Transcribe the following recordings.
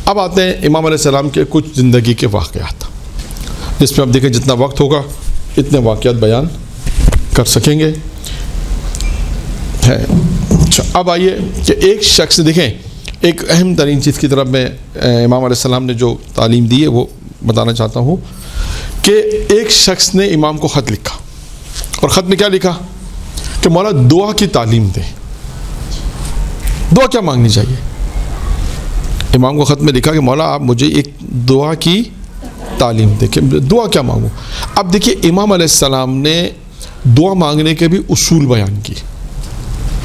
اب آتے ہیں امام علیہ السلام کے کچھ زندگی کے واقعات، جس میں اب دیکھیں جتنا وقت ہوگا اتنے واقعات بیان کر سکیں گے. اب آئیے کہ ایک شخص دیکھیں، ایک اہم ترین چیز کی طرف میں امام علیہ السلام نے جو تعلیم دی ہے وہ بتانا چاہتا ہوں کہ ایک شخص نے امام کو خط لکھا، اور خط میں کیا لکھا کہ مولا دعا کی تعلیم دے. دعا کیا مانگنی چاہیے؟ امام کو خط میں لکھا کہ مولا آپ مجھے ایک دعا کی تعلیم دے کہ دعا کیا مانگوں. اب دیکھیے امام علیہ السلام نے دعا مانگنے کے بھی اصول بیان کی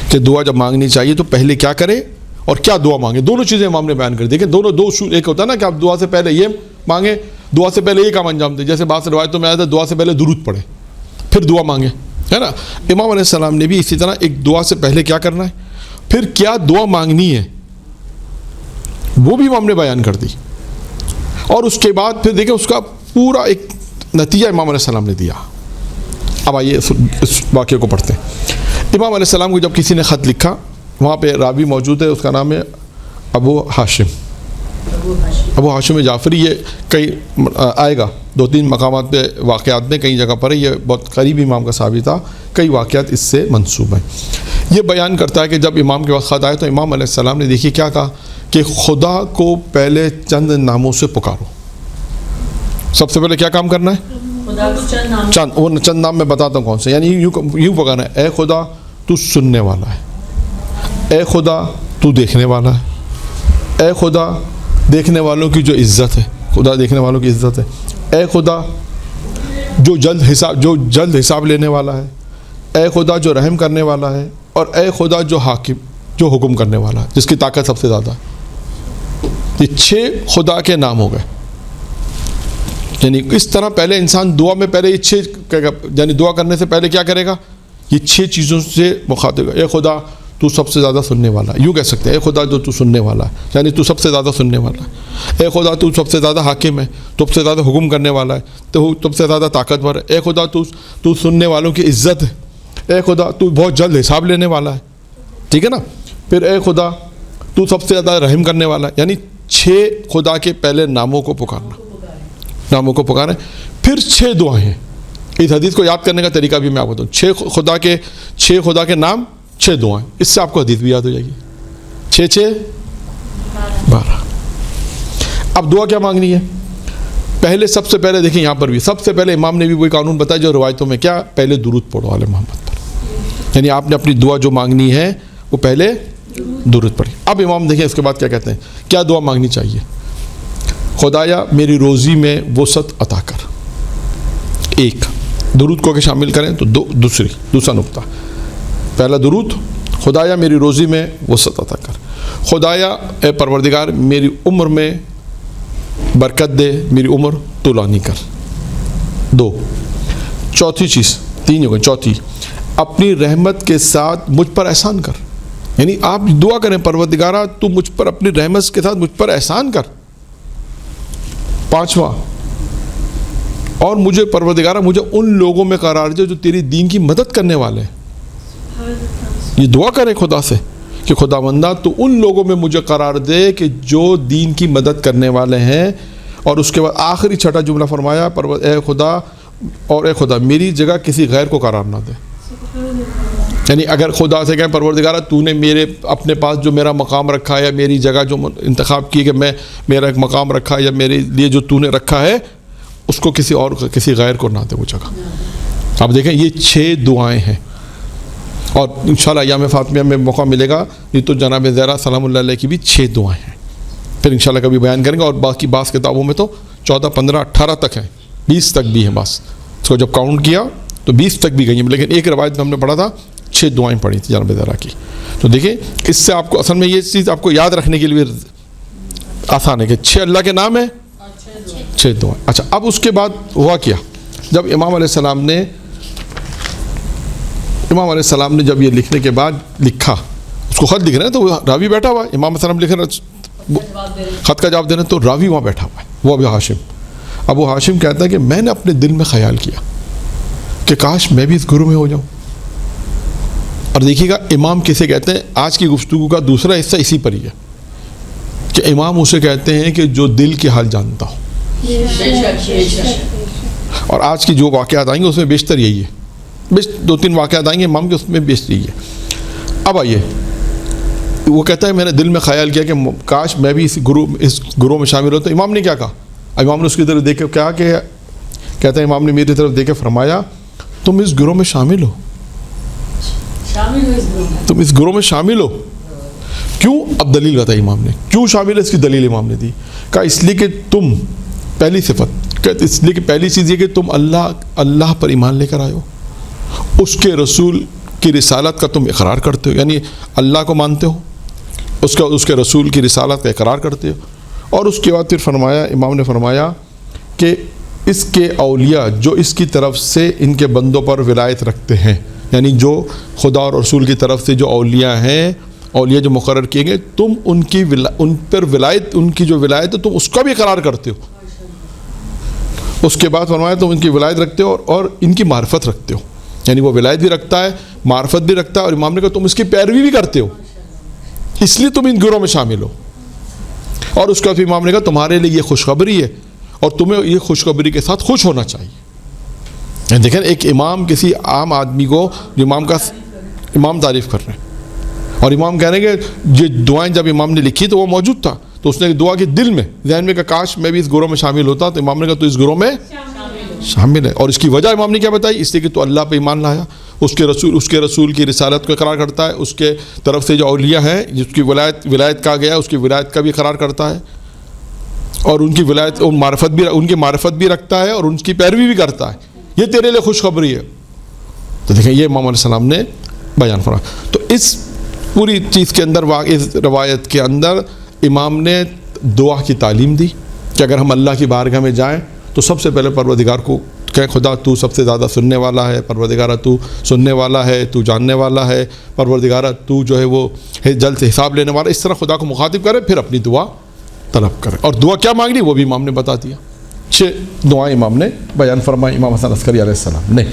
کہ دعا جب مانگنی چاہیے تو پہلے کیا کرے اور کیا دعا مانگے. دونوں چیزیں امام نے بیان کر دی کہ دونوں دو اصول. ایک ہوتا ہے نا کہ آپ دعا سے پہلے یہ مانگیں، دعا سے پہلے یہ کام انجام دیں. جیسے بعض روایتوں میں آیا تھا دعا سے پہلے درود پڑھیں پھر دعا مانگیں، ہے نا. امام علیہ السلام نے بھی اسی طرح ایک دعا سے پہلے کیا کرنا ہے پھر کیا دعا مانگنی ہے وہ بھی امام نے بیان کر دی. اور اس کے بعد پھر دیکھیں اس کا پورا ایک نتیجہ امام علیہ السلام نے دیا. اب آئیے اس واقعے کو پڑھتے ہیں. امام علیہ السلام کو جب کسی نے خط لکھا، وہاں پہ راوی موجود ہے، اس کا نام ہے ابو ہاشم جعفری. یہ کئی آئے گا 2-3 مقامات پہ واقعات میں کئی جگہ پر ہے. یہ بہت قریب امام کا صحابی تھا، کئی واقعات اس سے منسوب ہیں. یہ بیان کرتا ہے کہ جب امام کے وقت خط آئے تو امام علیہ السلام نے دیکھیے کیا کہا کہ خدا کو پہلے چند ناموں سے پکارو. سب سے پہلے کیا کام کرنا ہے؟ چند نام میں بتاتا ہوں کون سے. یعنی یوں پکارنا ہے، اے خدا تو سننے والا ہے، اے خدا تو دیکھنے والا ہے، اے خدا دیکھنے والوں کی جو عزت ہے، خدا دیکھنے والوں کی عزت ہے، اے خدا جو جلد حساب لینے والا ہے، اے خدا جو رحم کرنے والا ہے، اور اے خدا جو حاکم جو حکم کرنے والا ہے، جس کی طاقت سب سے زیادہ ہے. یہ 6 خدا کے نام ہو گئے. یعنی اس طرح پہلے انسان دعا میں پہلے یہ 6 یعنی دعا کرنے سے پہلے کیا کرے گا؟ یہ 6 چیزوں سے مخاطب ہے. اے خدا تو سب سے زیادہ سننے والا ہے، یوں کہہ سکتے ہیں اے خدا جو تو سننے والا ہے، یعنی تو سب سے زیادہ سننے والا ہے. اے خدا تو سب سے زیادہ حاکم ہے، تو سب سے زیادہ حکم کرنے والا ہے، تو سب سے زیادہ طاقتور ہے. اے خدا تو سننے والوں کی عزت ہے. اے خدا تو بہت جلد حساب لینے والا ہے. ٹھیک ہے نا. پھر اے خدا تو سب سے زیادہ رحم کرنے والا ہے. یعنی 6 خدا کے پہلے ناموں کو پکارنا ہے. پھر 6 دعائیں ہیں. اس حدیث کو یاد کرنے کا طریقہ بھی میں آپ کو بتاؤں. 6 خدا کے نام 6 دعائیں. اس سے آپ کو حدیث بھی یاد ہو جائے گی. 6 12. اب دعا کیا مانگنی ہے؟ پہلے سب سے پہلے دیکھیں یہاں پر بھی سب سے پہلے امام نے بھی وہی قانون بتایا جو روایتوں میں کیا، پہلے درود پڑھو آل محمد پر. یعنی آپ نے اپنی دعا جو مانگنی ہے وہ پہلے درود پڑھی. اب امام دیکھیں اس کے بعد کیا کہتے ہیں، کیا دعا مانگنی چاہیے؟ خدایا میری روزی میں وسعت عطا کر. ایک درود کو کہ شامل کریں تو دوسرا نقطہ. پہلا درود، خدایا میری روزی میں وسعت عطا کر. خدایا اے پروردگار میری عمر میں برکت دے، میری عمر طولانی کر. 2 چوتھی چیز، 3 ہو گئی. چوتھی، اپنی رحمت کے ساتھ مجھ پر احسان کر. یعنی آپ دعا کریں پروردگارہ تو مجھ پر اپنی رحمت کے ساتھ مجھ پر احسان کر. 5واں، اور مجھے پروردگارہ مجھے ان لوگوں میں قرار دے جو تیری دین کی مدد کرنے والے ہیں. یہ دعا کریں خدا سے کہ خداوندہ تو ان لوگوں میں مجھے قرار دے کہ جو دین کی مدد کرنے والے ہیں. اور اس کے بعد آخری 6واں جملہ فرمایا، اے خدا میری جگہ کسی غیر کو قرار نہ دے. یعنی اگر خدا سے کہیں پروردگارہ تو نے میرے اپنے پاس جو میرا مقام رکھا ہے یا میری جگہ جو انتخاب کی کہ میں میرا ایک مقام رکھا ہے یا میرے لیے جو تو نے رکھا ہے اس کو کسی غیر کو نہ دے وہ جگہ. آپ دیکھیں یہ 6 دعائیں ہیں. اور انشاءاللہ ایام فاطمیہ میں موقع ملے گا یہ تو جناب زہرا سلام اللہ علیہ کی بھی 6 دعائیں ہیں. پھر انشاءاللہ کبھی بیان کریں گے. اور باقی بعض کتابوں میں تو 14 15 18 تک ہیں، 20 تک بھی ہیں. بس اس کو جب کاؤنٹ کیا تو 20 تک بھی گئی ہیں. لیکن ایک روایت میں ہم نے پڑھا تھا 6 دعائیں پڑھی تھی جناب زہرا کی. تو دیکھیں اس سے آپ کو اصل میں یہ چیز آپ کو یاد رکھنے کے لیے آسان ہے کہ 6 اللہ کے نام ہیں، 6 دعائیں. اچھا اب اس کے بعد ہوا کیا، جب امام علیہ السلام نے جب یہ لکھنے کے بعد لکھا، اس کو خط لکھ رہے ہیں تو راوی بیٹھا ہوا ہے، امام علیہ السلام لکھ رہے ہیں خط کا جواب دینا، تو راوی وہاں بیٹھا ہوا ہے، وہ ابو ہاشم کہتا ہے کہ میں نے اپنے دل میں خیال کیا کہ کاش میں بھی اس گروہ میں ہو جاؤں. اور دیکھیے گا امام کسے کہتے ہیں، آج کی گفتگو کا دوسرا حصہ اسی پر ہی ہے کہ امام اسے کہتے ہیں کہ جو دل کے حال جانتا ہو. اور آج کی جو واقعات آئیں گے اس میں بیشتر یہی ہے. 2-3 واقعات آئیں گے امام کے، اس میں بیشتر یہی ہے. اب آئیے، وہ کہتا ہے میں نے دل میں خیال کیا کہ کاش میں بھی اس گروہ میں شامل ہوں. تو امام نے کیا کہا؟ امام نے اس کی طرف دیکھ کے کہا کہ کہتا ہے امام نے میری طرف دیکھ کے فرمایا تم اس گروہ میں شامل ہو، تم اس گروہ میں شامل ہو. کیوں؟ اب دلیل بتائی امام نے کیوں شامل ہے. اس کی دلیل امام نے دی. کہا اس لیے کہ تم، پہلی صفت کہتے اس لیے کہ پہلی چیز یہ کہ تم اللہ پر ایمان لے کر آئے ہو، اس کے رسول کی رسالت کا تم اقرار کرتے ہو، یعنی اللہ کو مانتے ہو، اس کے رسول کی رسالت کا اقرار کرتے ہو. اور اس کے بعد پھر فرمایا، امام نے فرمایا کہ اس کے اولیاء جو اس کی طرف سے ان کے بندوں پر ولایت رکھتے ہیں، یعنی جو خدا اور رسول کی طرف سے جو اولیاء ہیں، اولیاء جو مقرر کیے گئے، تم ان پر ولایت، ان کی جو ولایت ہے تم اس کا بھی اقرار کرتے ہو. اس کے بعد فرمایا تم ان کی ولایت رکھتے ہو اور ان کی معرفت رکھتے ہو، یعنی وہ ولایت بھی رکھتا ہے، معرفت بھی رکھتا ہے. اور امام نے کہا تم اس کی پیروی بھی کرتے ہو، اس لیے تم ان گروہ میں شامل ہو. اور اس کا پھر امام نے کہا تمہارے لیے یہ خوشخبری ہے اور تمہیں یہ خوشخبری کے ساتھ خوش ہونا چاہیے. دیکھیں ایک امام کسی عام آدمی کو جو امام تعریف کر رہے ہیں، اور امام کہہ رہے ہیں کہ یہ دعائیں جب امام نے لکھی تو وہ موجود تھا، تو اس نے ایک دعا کی دل میں ذہن میں کہ کاش میں بھی اس گروہ میں شامل ہوتا. تو امام نے کہا تو اس گروہ میں شامل ہے. اور اس کی وجہ امام نے کیا بتائی؟ اس لیے کہ تو اللہ پہ ایمان لایا، اس کے رسول کی رسالت کو اقرار کرتا ہے، اس کے طرف سے جو اولیاء ہیں جس کی ولایت کہا گیا اس کی ولایت کا بھی اقرار کرتا ہے، اور ان کی ولایت ان کی معرفت بھی رکھتا ہے اور ان کی پیروی بھی کرتا ہے. یہ تیرے لیے خوشخبری ہے. تو دیکھیں یہ امام علیہ السلام نے بیان فرمایا. تو اس پوری چیز کے اندر، اس روایت کے اندر امام نے دعا کی تعلیم دی کہ اگر ہم اللہ کی بارگاہ میں جائیں تو سب سے پہلے پروردگار کو کہ خدا تو سب سے زیادہ سننے والا ہے، پروردگارہ تو سننے والا ہے، تو جاننے والا ہے، پروردگارہ تو جو ہے وہ جلد سے حساب لینے والا. اس طرح خدا کو مخاطب کرے، پھر اپنی دعا طلب کرے. اور دعا کیا مانگنی وہ بھی امام نے بتا دیا. 6 دعائیں امام نے بیان فرمائی، امام حسن عسکری علیہ السلام نے.